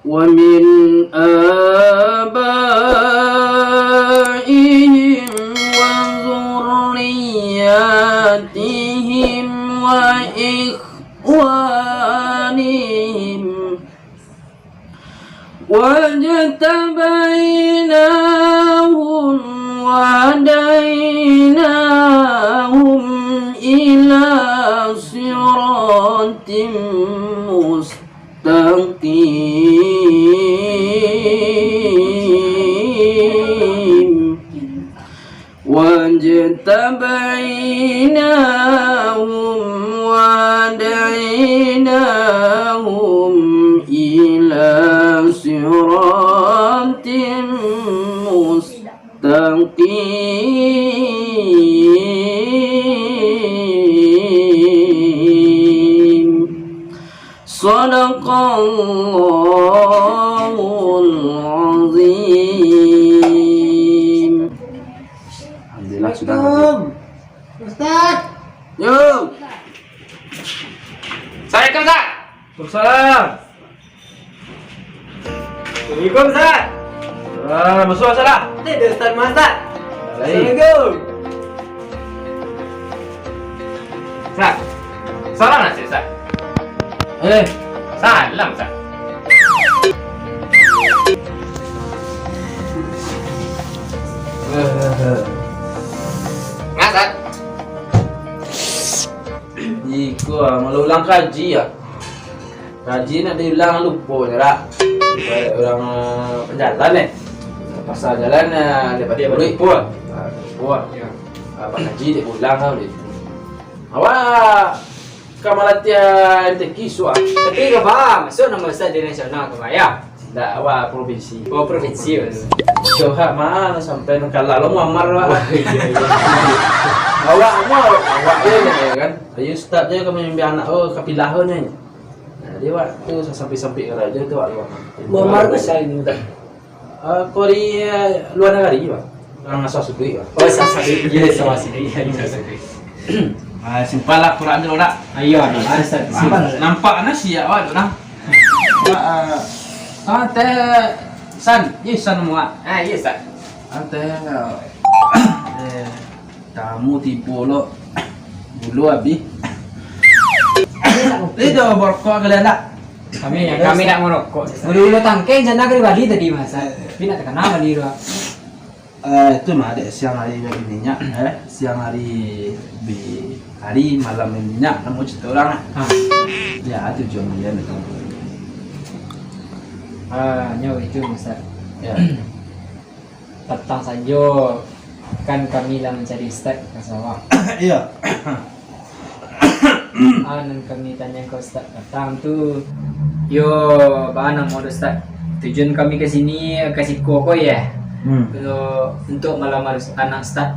ومن آبائهم وذرياتهم وإخوانهم واجتبيناهم وهديناهم إلى صراط مستقيم واجتبيناهم وهديناهم إلى صراط مستقيم صدق الله العظيم. Alhamdulillah sudah. Ustaz. Yo. Assalamualaikum, Ustaz. Waalaikumsalam. Assalamualaikum, Ustaz. Masuk salah. Ini ada Ustaz Mazat. Baik. Assalamualaikum. Ustaz. Salam nasi, Ustaz. Salam, Ustaz. Mazat. Iku malu ulang kaji ya. Kaji nak diulang lupa je lah. Orang penjalan ni. Pasal jalan daripada dia lupa. Lupa. Apa kaji dia ulang tau dia. Awak kamu latihan tekisu ah. Tapi kau faham, masuk nama Ustaz di nasional kau bayar. Tak awak provinsi. Oh, provinsi. Jauh mana sampai nak kalah lo muammar awak. Awak dia kan. Ayo start je kami ambil anak kapilah ni. Dia waktu sampai-sampai ke raja tu awak luar. Muammar besar ini Ustaz. Korea luar negara juga. Orang asal sendiri. Oh, sasa dia sama sini. Simpel lah Quran dulu nak. Ayo, Ustaz. Nampak nasi awak tu nah. Teh san, ye san muat. Ah, iya, Ustaz. Teh tamu tipu lo dulu habis. Itu berkok kalian tak? Kami nak merokok. Dulu tangkeng jana ke Bali tadi Mas. Tapi nak terkenal Bali dulu. Itu mah ada siang hari bagi minyak, siang hari di hari malam minyak, namun cerita orang ya tujuan dia itu. Nyawa itu Ustaz. Ya. Petang saja kan kami lah mencari Ustaz ke sawah. Iya. Dan kami tanya ke Ustaz petang tu, yo, mana mau Ustaz? Tujuan kami ke sini kasih koko ya. Untuk melamar anak Ustaz.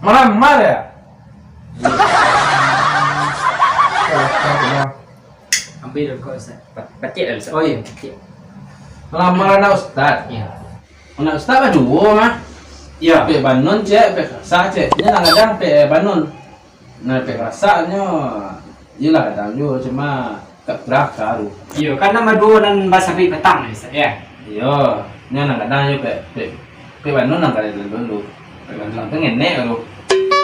Melamar ya? Ambil dulu kok Ustaz. Petik dah Ustaz. Oh iya. Petik. Melamar anak ustaz. Ya. Anak ustaz mah dua mah. Ya. Pe Banun cek, pe Kerasa cek. Nya kadang pe Banun. Nah pe Kerasanya iyalah kadang juga cuma tak beraka tu. Iya, kan nama dua dan bahasa petang Ustaz ya. Iya, nya kadang juga pe Banun nang kali dulu. Pe Banun pengen nek tu.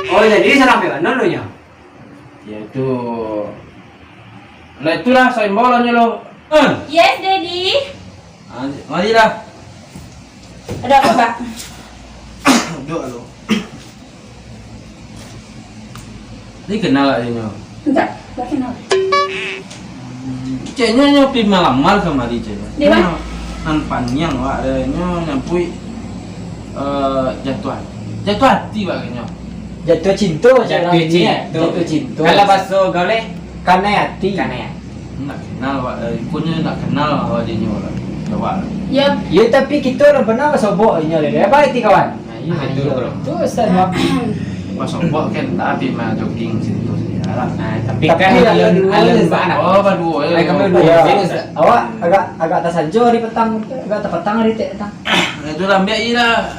Oh, jadi sana pe mana lu nya? Ya itu. Nah itulah simbolnya lo. Yes, Daddy. Mari lah. Ada apa, Pak? Duduk lo. Ni kenal tak dia? Enggak, enggak kenal. Ceknya nyopi malamar kemari ceknya. Di mana? Nan panjang wak adanya nyampui jatuh hati wak kayaknya. Jatuh cinta Jatuh cinta. Jatuh cinta. Kalau bahasa gaul Karena hati. Nak kenal wak, punya nak kenal awak dia nyola. Awak. Ya, Ya tapi kita orang pernah bersobok ini oleh apa itu kawan? Iya betul bro. Tu Ustaz Wak. Pas sobok kan tapi mah jogging situ saja lah. tapi Tapi kan ada dua alun Ustaz. bahan. Oh berdua ya. Kami Oh, dua. iya. Awak agak atas saja di petang, agak atas petang hari petang. Itu lah biar ira.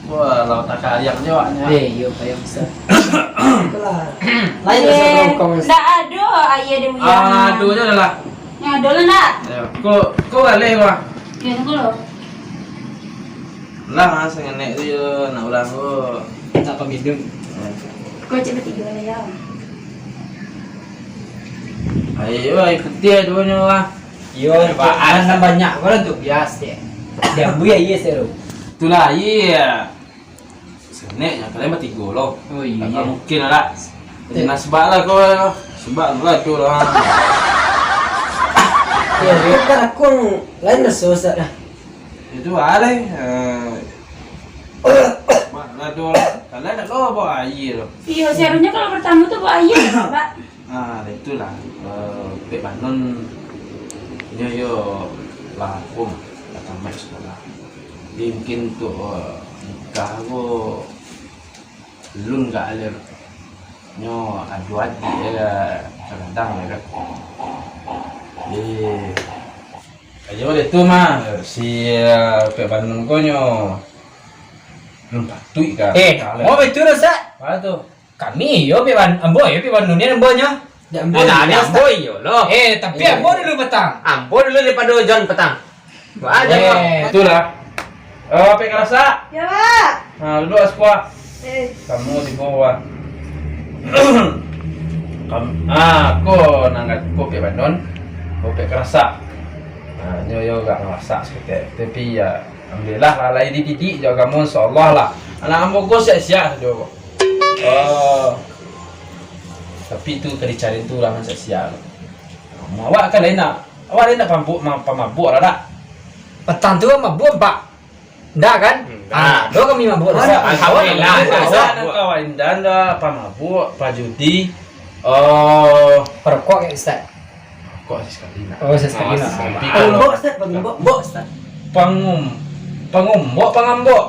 Wah, laut tak kayak jawabnya. Yo kayak Ustaz. Itulah. Lain Ustaz rongkong Ustaz. enggak ada ayah dia punya. Aduh nya lah. Ya, ada lah nak. Kau boleh wah. Ya tunggu lo. Lah saya nek tu yo nak ulang go. Tak pamidum. Kau cek bertiga lah ya. Ayo ikut dia duanya lah. Yo, ada banyak orang tu bias dia. Dia buaya iya seru. Itulah iya. Seneknya kalian mati go lo. Oh iya. Tak mungkin lah. Jadi nasibak lah kau. Sebab lah tu lah. Ya, dia kan aku lain dah susah dah. Itu ada. Mana tu lah. Kalian nak lo bawa air lo. Iya, seharusnya kalau pertama tuh bawa ayam, Pak. Itulah. Pek Banon. Yo lah aku datang main sekolah. Dia mungkin tu nikah aku belum nggak alir. Nyo adu adik ya kadang ya kan. Ayo deh tu mah si Pek Banon ko nyo belum patui kan. Mau betul Ustaz? Apa tu? Kami yo piwan ambo yo piwan dunia ambonya. Ada ambo yo lo. Tapi ambo dulu petang. Ambo dulu daripada John petang. Gua aja kok. Itulah. Apa yang kerasa? Ya, Pak. Nah, duduk sekolah. Kamu di bawah. Aku nangkat kopi Bandung, kopi kerasa. Nah, nyoyo gak ngerasa seperti tapi ya alhamdulillah lah lagi di titik jauh kamu insyaallah lah. Anak ambo go sia-sia saja. Tapi itu kericari itu lah sia-sia. Awak kan lain nak. Awak lain nak pamabuk lah tak? Petang tu mabuk Pak. Ndak kan? Do kami mabuk Ustaz. Alhamdulillah. Kawan dan pamabuk, pajudi. Perokok ya Ustaz. Kok sekali nak. Oh, sekali nak. Tapi kalau Ustaz, pengumbok Ustaz. pangambok.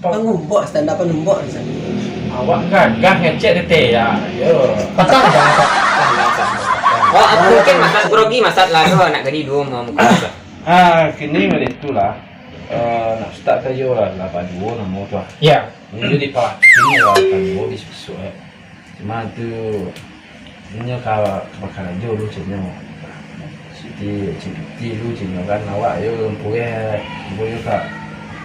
Pengumbok Ustaz, tak penumbok Ustaz. Awak gagah ngecek tete ya. Yo. Petang jangan Pak. Oh, aku mungkin masak grogi masak lah tu nak jadi dua mau muka. Kini macam itulah. Nak start kayo lah 82 nama tu. Ya. Ini jadi pak. Ini lah kan di besok eh. Cuma tu ini kalau bakal aja lu cina. Citi lu cina kan awak yo lempuye. Lempuye kak.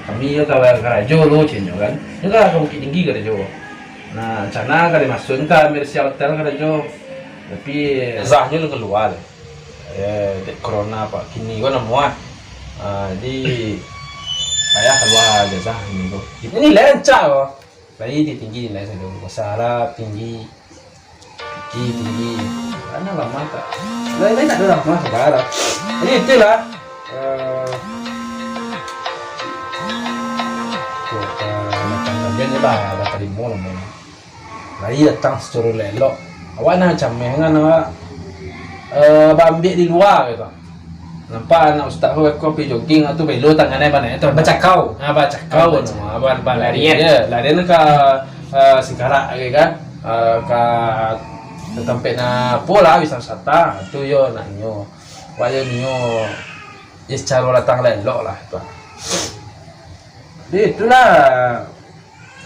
Kami yo kalau aja lu cina kan. Ini kan kamu tinggi kan aja. Nah, cana kan masuk kan Mercy Hotel kan aja. Tapi zahnya lu keluar. Corona pak kini gua nemu jadi saya keluar jasa ini tu. Ini lancar loh. Lagi tinggi nilai saya dulu. Masalah tinggi. Karena lama tak. Lain tak ada lama sekarang. Jadi itulah. Dia ni lah terima lah. Lagi datang secara lelok. Awak nak macam dengan awak ambil di luar gitu. Nampak anak ustaz aku pergi jogging atau belo tangannya mana itu Bacakau. Bacakau abang larian dia larian ke Singkarak kan ke tempat na pola wisata tu yo nak nyo waya nyo secara datang lelok lah tu. Jadi itulah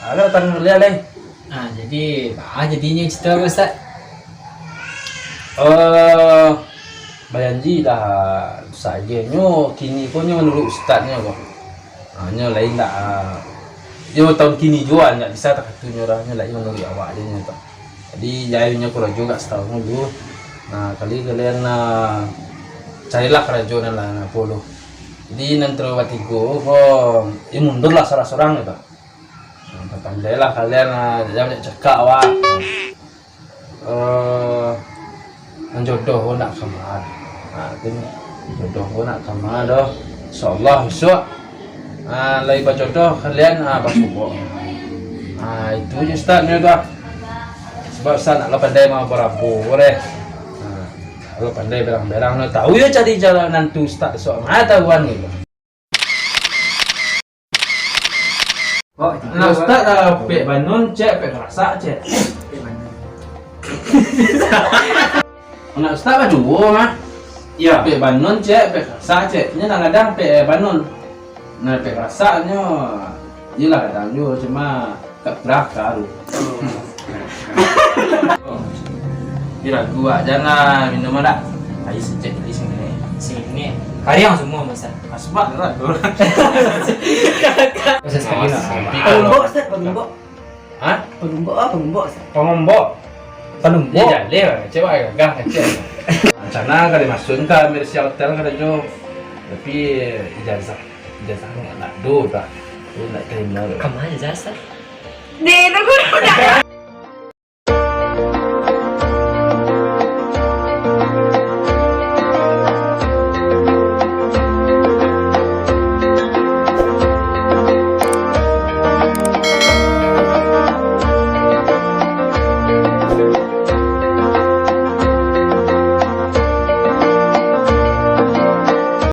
ada datang lihat leh. Jadi jadinya cerita Ustaz. Bayanji dah saja nyo kini pun nyo menurut ustaznya kok. Nyo lain tak yo tahun kini jual enggak bisa tak katunya orangnya lain menurut awak aja nyo tak. Jadi jayunya kurang juga setahun dulu. Nah, kali kalian carilah kerajunan lah polo. Jadi nanti watigo kok mundurlah salah seorang gitu. Nah, pandailah kalian jangan cekak awak. Jodoh nak kamar. Ini jodoh nak kamar dah. Insyaallah besok. Lagi jodoh kalian basuh. Itu je startnya tu. Sebab Ustaz nak pandai mau berabu boleh. Kalau pandai berang-berang nak tahu ya cari jalan nantu Ustaz besok. Tahuan gitu. Nah Ustaz dah pek Banon cek pek rasa cek. Nak Ustaz kan dua mah. Ya, pek Banon cek, pek rasa cek. Nya kadang pek Banon. Nah, pek rasanya iyalah kadang juga cuma tak berakar. Diragu aja nah minum ada. Ayo secek di sini. Sini. Karyang semua Ustaz. Asma lah. Proses kaki lah. Pengumbok Ustaz, pengumbok. Hah? Pengumbok apa pengumbok Ustaz? Pengombok. Penumbuk. Dia jaleh, cewek gagah kecil. Rencana kali masuk ke Mercy Hotel kada jo. Tapi ijazah nggak nak do tak. Nak terima. Kemana Ustaz? Di, tunggu.